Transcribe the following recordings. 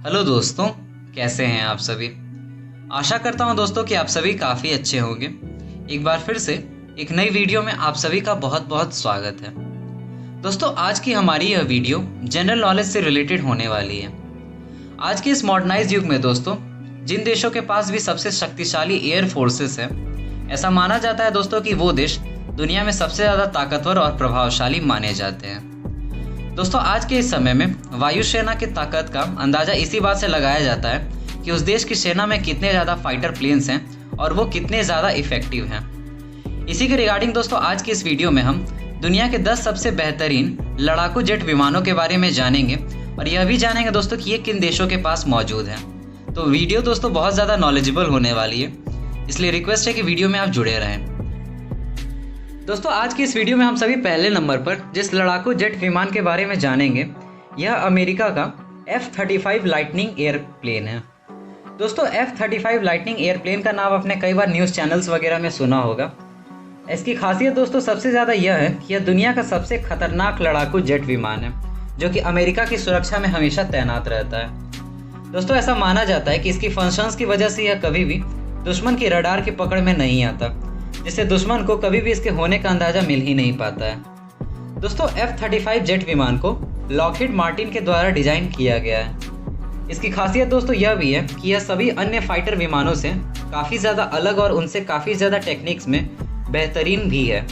Hello दोस्तों, कैसे हैं आप सभी। आशा करता हूं दोस्तों कि आप सभी काफ़ी अच्छे होंगे। एक बार फिर से एक नई वीडियो में आप सभी का बहुत बहुत स्वागत है। दोस्तों, आज की हमारी यह वीडियो जनरल नॉलेज से रिलेटेड होने वाली है। आज के इस मॉडर्नाइज युग में दोस्तों, जिन देशों के पास भी सबसे शक्तिशाली एयर फोर्सेस है, ऐसा माना जाता है दोस्तों कि वो देश दुनिया में सबसे ज़्यादा ताकतवर और प्रभावशाली माने जाते हैं। दोस्तों, आज के इस समय में वायुसेना की ताकत का अंदाज़ा इसी बात से लगाया जाता है कि उस देश की सेना में कितने ज़्यादा फाइटर प्लेन्स हैं और वो कितने ज़्यादा इफ़ेक्टिव हैं। इसी के रिगार्डिंग दोस्तों, आज की इस वीडियो में हम दुनिया के 10 सबसे बेहतरीन लड़ाकू जेट विमानों के बारे में जानेंगे और यह भी जानेंगे दोस्तों कि ये किन देशों के पास मौजूद हैं। तो वीडियो दोस्तों बहुत ज़्यादा नॉलेजेबल होने वाली है, इसलिए रिक्वेस्ट है कि वीडियो में आप जुड़े रहें। दोस्तों, आज की इस वीडियो में हम सभी पहले नंबर पर जिस लड़ाकू जेट विमान के बारे में जानेंगे, यह अमेरिका का F-35 लाइटनिंग एयरप्लेन है। दोस्तों, F-35 लाइटनिंग एयरप्लेन का नाम आपने कई बार न्यूज़ चैनल्स वगैरह में सुना होगा। इसकी खासियत दोस्तों सबसे ज़्यादा यह है कि यह दुनिया का सबसे खतरनाक लड़ाकू जेट विमान है, जो कि अमेरिका की सुरक्षा में हमेशा तैनात रहता है। दोस्तों, ऐसा माना जाता है कि इसकी फंक्शंस की वजह से यह कभी भी दुश्मन की रडार की पकड़ में नहीं आता, जिससे दुश्मन को कभी भी इसके होने का अंदाज़ा मिल ही नहीं पाता है। दोस्तों, F-35 जेट विमान को लॉकहीड मार्टिन के द्वारा डिजाइन किया गया है। इसकी खासियत दोस्तों यह भी है कि यह सभी अन्य फाइटर विमानों से काफ़ी ज़्यादा अलग और उनसे काफ़ी ज़्यादा टेक्निक्स में बेहतरीन भी है।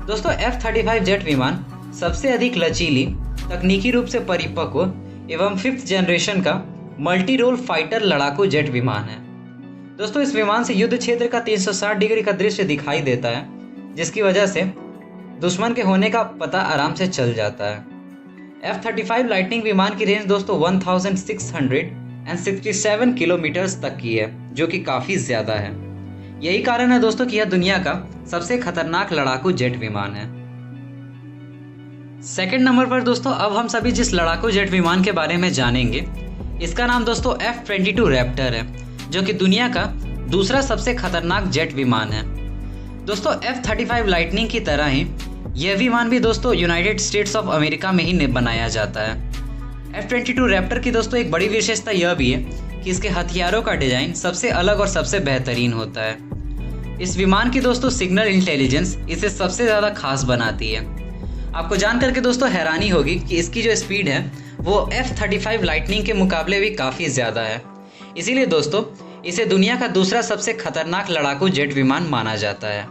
दोस्तों, F-35 जेट विमान सबसे अधिक लचीली, तकनीकी रूप से परिपक्व एवं 5th जनरेशन का मल्टी रोल फाइटर लड़ाकू जेट विमान है। दोस्तों, इस विमान से युद्ध क्षेत्र का 360 डिग्री का दृश्य दिखाई देता है, जिसकी वजह से दुश्मन के होने का पता आराम से चल जाता है। F-35 लाइटनिंग विमान की रेंज दोस्तों 1667 किलोमीटर्स तक की है, जो कि काफ़ी ज़्यादा है। यही कारण है दोस्तों कि यह दुनिया का सबसे खतरनाक लड़ाकू जेट विमान है। सेकंड नंबर पर दोस्तों, अब हम सभी जिस लड़ाकू जेट विमान के बारे में जानेंगे, इसका नाम दोस्तों F-22 रैप्टर है, जो कि दुनिया का दूसरा सबसे खतरनाक जेट विमान है। दोस्तों, F-35 लाइटनिंग की तरह ही यह विमान भी दोस्तों यूनाइटेड स्टेट्स ऑफ अमेरिका में ही बनाया जाता है। F-22 रैप्टर की दोस्तों एक बड़ी विशेषता यह भी है कि इसके हथियारों का डिजाइन सबसे अलग और सबसे बेहतरीन होता है। इस विमान की दोस्तों सिग्नल इंटेलिजेंस इसे सबसे ज़्यादा खास बनाती है। आपको जान करके दोस्तों हैरानी होगी कि इसकी जो स्पीड है वो F-35 लाइटनिंग के मुकाबले भी काफ़ी ज़्यादा है। इसीलिए दोस्तों इसे दुनिया का दूसरा सबसे खतरनाक लड़ाकू जेट विमान माना जाता है।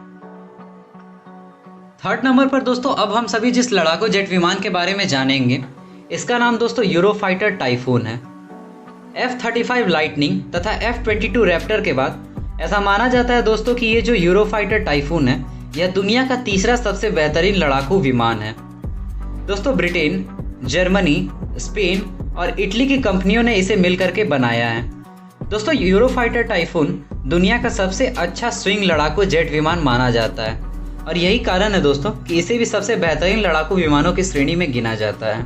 थर्ड नंबर पर दोस्तों, अब हम सभी जिस लड़ाकू जेट विमान के बारे में जानेंगे, इसका नाम दोस्तों यूरोफाइटर टाइफून है। F-35 लाइटनिंग तथा F-22 रैप्टर के बाद ऐसा माना जाता है दोस्तों कि ये जो यूरोफाइटर टाइफून है, यह दुनिया का तीसरा सबसे बेहतरीन लड़ाकू विमान है। दोस्तों, ब्रिटेन, जर्मनी, स्पेन और इटली की कंपनियों ने इसे मिलकर के बनाया है। दोस्तों, यूरोफाइटर टाइफून दुनिया का सबसे अच्छा स्विंग लड़ाकू जेट विमान माना जाता है और यही कारण है दोस्तों कि इसे भी सबसे बेहतरीन लड़ाकू विमानों की श्रेणी में गिना जाता है।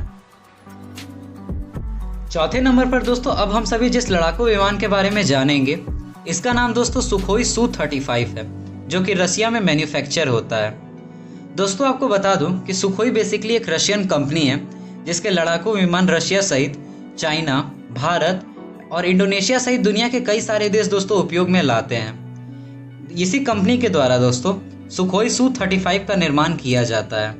चौथे नंबर पर दोस्तों, अब हम सभी जिस लड़ाकू विमान के बारे में जानेंगे, इसका नाम दोस्तों सुखोई Su-35 है, जो कि रसिया में मैन्युफैक्चर होता है। दोस्तों, आपको बता दूं कि सुखोई बेसिकली एक रशियन कंपनी है, जिसके लड़ाकू विमान रशिया सहित चाइना, भारत और इंडोनेशिया सहित दुनिया के कई सारे देश दोस्तों उपयोग में लाते हैं। इसी कंपनी के द्वारा दोस्तों सुखोई Su-35 का निर्माण किया जाता है।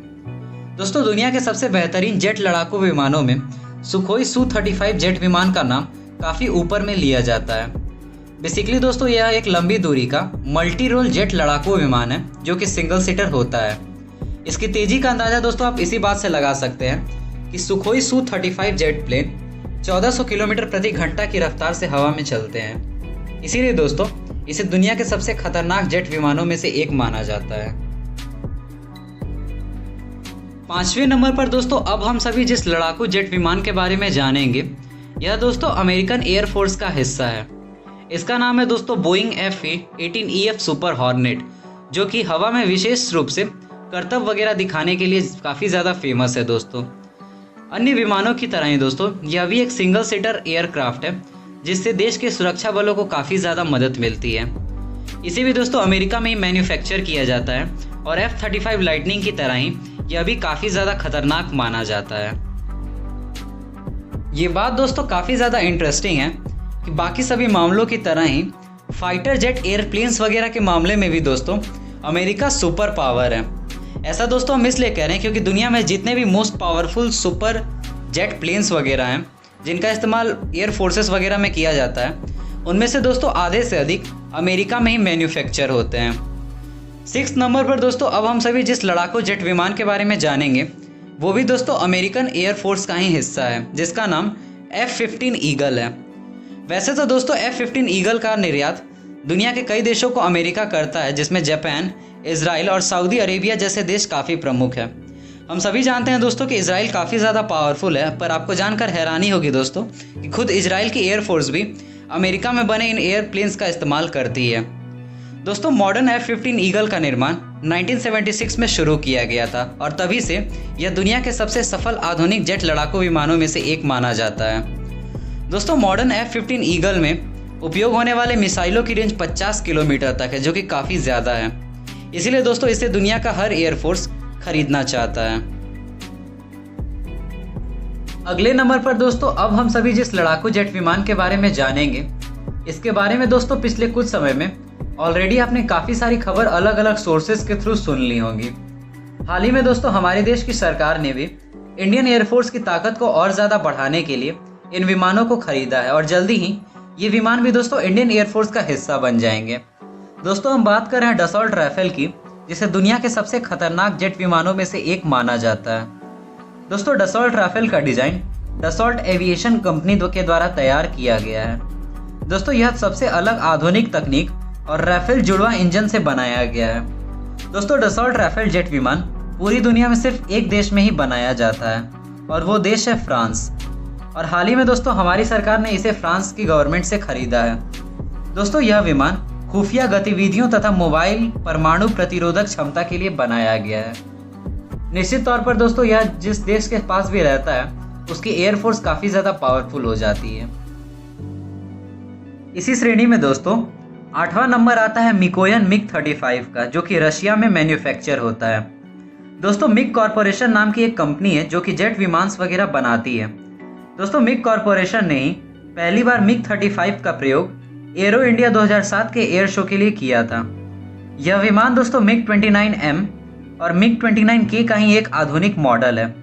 दोस्तों, दुनिया के सबसे बेहतरीन जेट लड़ाकू विमानों में सुखोई Su-35 जेट विमान का नाम काफ़ी ऊपर में लिया जाता है। बेसिकली दोस्तों यह एक लंबी दूरी का मल्टी रोल जेट लड़ाकू विमान है, जो कि सिंगल सीटर होता है। इसकी तेज़ी का अंदाज़ा दोस्तों आप इसी बात से लगा सकते हैं कि Sukhoi Su-35 jet plane 1400 kilometre प्रति घंटा की रफ्तार से हवा में चलते हैं। इसीलिए दोस्तों इसे दुनिया के सबसे खतरनाक जेट विमानों में से एक माना जाता है। पांचवें नंबर पर दोस्तों, अब हम सभी जिस लड़ाकू जेट विमान के बारे में जानेंगे, यह दोस्तों अमेरिकन एयरफोर्स का हिस्सा है। इसका नाम है दोस्तों बोइंग F-18EF सुपर हॉर्नेट, जो कि हवा में विशेष रूप से करतब वगैरह दिखाने के लिए काफ़ी ज़्यादा फेमस है। दोस्तों, अन्य विमानों की तरह ही दोस्तों यह भी एक सिंगल सीटर एयरक्राफ्ट है, जिससे देश के सुरक्षा बलों को काफ़ी ज़्यादा मदद मिलती है। इसे भी दोस्तों अमेरिका में ही मैन्युफैक्चर किया जाता है और F-35 लाइटनिंग की तरह ही यह भी काफ़ी ज़्यादा खतरनाक माना जाता है। ये बात दोस्तों काफ़ी ज़्यादा इंटरेस्टिंग है कि बाकी सभी मामलों की तरह ही फाइटर जेट एयरप्लेन्स वगैरह के मामले में भी दोस्तों अमेरिका सुपर पावर है। ऐसा दोस्तों हम इसलिए कह रहे हैं क्योंकि दुनिया में जितने भी most powerful super jet planes वगैरह हैं जिनका इस्तेमाल एयर फोर्सेस वगैरह में किया जाता है, उनमें से दोस्तों आधे से अधिक अमेरिका में ही मैन्युफैक्चर होते हैं। 6 नंबर पर दोस्तों अब हम सभी जिस लड़ाकू जेट विमान के बारे में जानेंगे वो भी दोस्तों अमेरिकन एयरफोर्स का ही हिस्सा है, जिसका नाम F-15 ईगल है। वैसे तो दोस्तों F-15 ईगल का निर्यात दुनिया के कई देशों को अमेरिका करता है, जिसमें जापान, इजराइल और सऊदी अरेबिया जैसे देश काफ़ी प्रमुख है। हम सभी जानते हैं दोस्तों कि इजराइल काफ़ी ज़्यादा पावरफुल है, पर आपको जानकर हैरानी होगी दोस्तों कि खुद इजराइल की एयरफोर्स भी अमेरिका में बने इन एयरप्लेन्स का इस्तेमाल करती है। दोस्तों मॉडर्न F-15 ईगल का निर्माण 1976 में शुरू किया गया था और तभी से यह दुनिया के सबसे सफल आधुनिक जेट लड़ाकू विमानों में से एक माना जाता है। दोस्तों मॉडर्न F-15 ईगल में उपयोग होने वाले मिसाइलों की रेंज 50 किलोमीटर तक है, जो कि काफ़ी ज़्यादा है। इसीलिए दोस्तों इसे दुनिया का हर एयरफोर्स खरीदना चाहता है। अगले नंबर पर दोस्तों अब हम सभी जिस लड़ाकू जेट विमान के बारे में जानेंगे, इसके बारे में दोस्तों पिछले कुछ समय में ऑलरेडी आपने काफ़ी सारी खबर अलग अलग सोर्सेज के थ्रू सुन ली होंगी। हाल ही में दोस्तों हमारे देश की सरकार ने भी इंडियन एयरफोर्स की ताकत को और ज़्यादा बढ़ाने के लिए इन विमानों को खरीदा है और जल्दी ही ये विमान भी दोस्तों इंडियन एयरफोर्स का हिस्सा बन जाएंगे। दोस्तों हम बात कर रहे हैं डसॉल्ट राफेल की, जिसे दुनिया के सबसे खतरनाक जेट विमानों में से एक माना जाता है। दोस्तों डसॉल्ट राफेल का डिजाइन डसॉल्ट एविएशन कंपनी के द्वारा तैयार किया गया है। दोस्तों यह सबसे अलग आधुनिक तकनीक और राफेल जुड़वा इंजन से बनाया गया है। दोस्तों डसॉल्ट राफेल जेट विमान पूरी दुनिया में सिर्फ एक देश में ही बनाया जाता है और वो देश है फ्रांस। और हाल ही में दोस्तों हमारी सरकार ने इसे फ्रांस की गवर्नमेंट से खरीदा है। दोस्तों यह विमान खुफिया गतिविधियों तथा मोबाइल परमाणु प्रतिरोधक क्षमता के लिए बनाया गया है। निश्चित तौर पर दोस्तों यह जिस देश के पास भी रहता है उसकी एयरफोर्स काफ़ी ज़्यादा पावरफुल हो जाती है। इसी श्रेणी में दोस्तों 8वां नंबर आता है मिकोयन MiG-35 का, जो कि रशिया में मैन्युफैक्चर होता है। दोस्तों मिग कॉरपोरेशन नाम की एक कंपनी है जो कि जेट विमान वगैरह बनाती है। दोस्तों मिग कॉरपोरेशन ने ही पहली बार MiG-35 का प्रयोग एरो इंडिया 2007 के एयर शो के लिए किया था। यह विमान दोस्तों MiG-29M और MiG-29K का ही एक आधुनिक मॉडल है।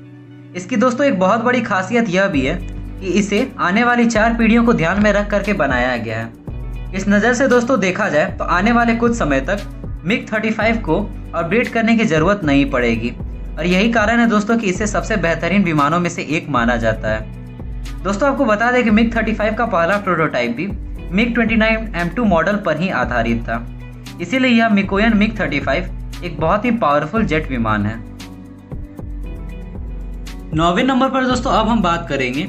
इसकी दोस्तों एक बहुत बड़ी खासियत यह भी है कि इसे आने वाली 4 पीढ़ियों को ध्यान में रख करके बनाया गया है। इस नज़र से दोस्तों देखा जाए तो आने वाले कुछ समय तक MiG-35 को अपग्रेड करने की ज़रूरत नहीं पड़ेगी और यही कारण है दोस्तों कि इसे सबसे बेहतरीन विमानों में से एक माना जाता है। दोस्तों आपको बता दें कि MiG-35 का पहला प्रोटोटाइप भी MiG-29M2 मॉडल पर ही आधारित था। इसीलिए यह मिकोयन MiG-35 एक बहुत ही पावरफुल जेट विमान है। 9वें नंबर पर दोस्तों अब हम बात करेंगे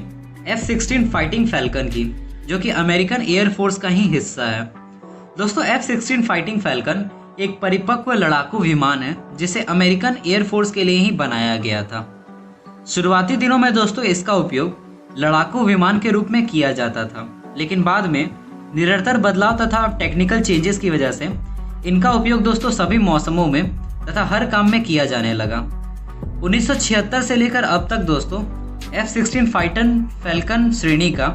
F-16 फाइटिंग फैल्कन की, जो कि अमेरिकन एयरफोर्स का ही हिस्सा है। दोस्तों F-16 फाइटिंग फैल्कन एक परिपक्व लड़ाकू विमान है जिसे अमेरिकन एयरफोर्स के लिए ही बनाया गया था। शुरुआती दिनों में दोस्तों इसका उपयोग लड़ाकू विमान के रूप में किया जाता था, लेकिन बाद में निरंतर बदलाव तथा टेक्निकल चेंजेस की वजह से इनका उपयोग दोस्तों सभी मौसमों में तथा हर काम में किया जाने लगा। 1976 से लेकर अब तक दोस्तों F-16 फाइटिंग फैल्कन श्रेणी का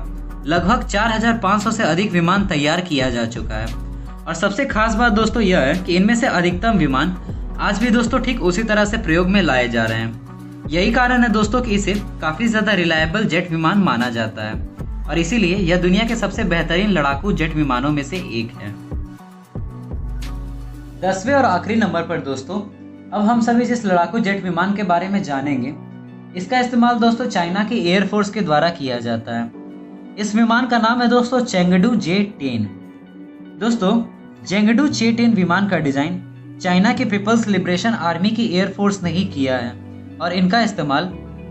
लगभग 4500 से अधिक विमान तैयार किया जा चुका है। और सबसे खास बात दोस्तों यह है कि इनमें से अधिकतम विमान आज भी दोस्तों ठीक उसी तरह से प्रयोग में लाए जा रहे हैं। यही कारण है दोस्तों कि इसे काफ़ी ज़्यादा रिलायबल जेट विमान माना जाता है और इसीलिए यह दुनिया के सबसे बेहतरीन लड़ाकू जेट विमानों में से एक है। 10वें और आखिरी नंबर पर दोस्तों अब हम सभी जिस लड़ाकू जेट विमान के बारे में जानेंगे, इसका इस्तेमाल दोस्तों चाइना की एयरफोर्स के द्वारा किया जाता है। इस विमान का नाम है दोस्तों चेंगडू J-10। दोस्तों चेंगडू J-10 विमान का डिज़ाइन चाइना की पीपल्स लिबरेशन आर्मी की एयरफोर्स ने ही किया है और इनका इस्तेमाल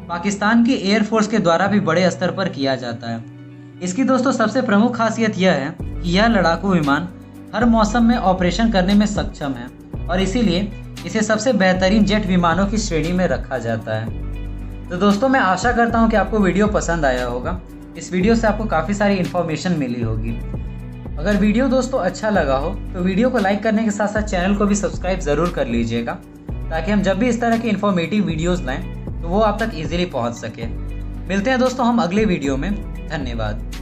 पाकिस्तान की एयरफोर्स के द्वारा भी बड़े स्तर पर किया जाता है। इसकी दोस्तों सबसे प्रमुख खासियत यह है कि यह लड़ाकू विमान हर मौसम में ऑपरेशन करने में सक्षम है और इसीलिए इसे सबसे बेहतरीन जेट विमानों की श्रेणी में रखा जाता है। तो दोस्तों मैं आशा करता हूँ कि आपको वीडियो पसंद आया होगा। इस वीडियो से आपको काफ़ी सारी इन्फॉर्मेशन मिली होगी। अगर वीडियो दोस्तों अच्छा लगा हो तो वीडियो को लाइक करने के साथ साथ चैनल को भी सब्सक्राइब ज़रूर कर लीजिएगा, ताकि हम जब भी इस तरह की इन्फॉर्मेटिव वीडियोस लाएं तो वो आप तक इजीली पहुंच सके। मिलते हैं दोस्तों हम अगले वीडियो में। धन्यवाद।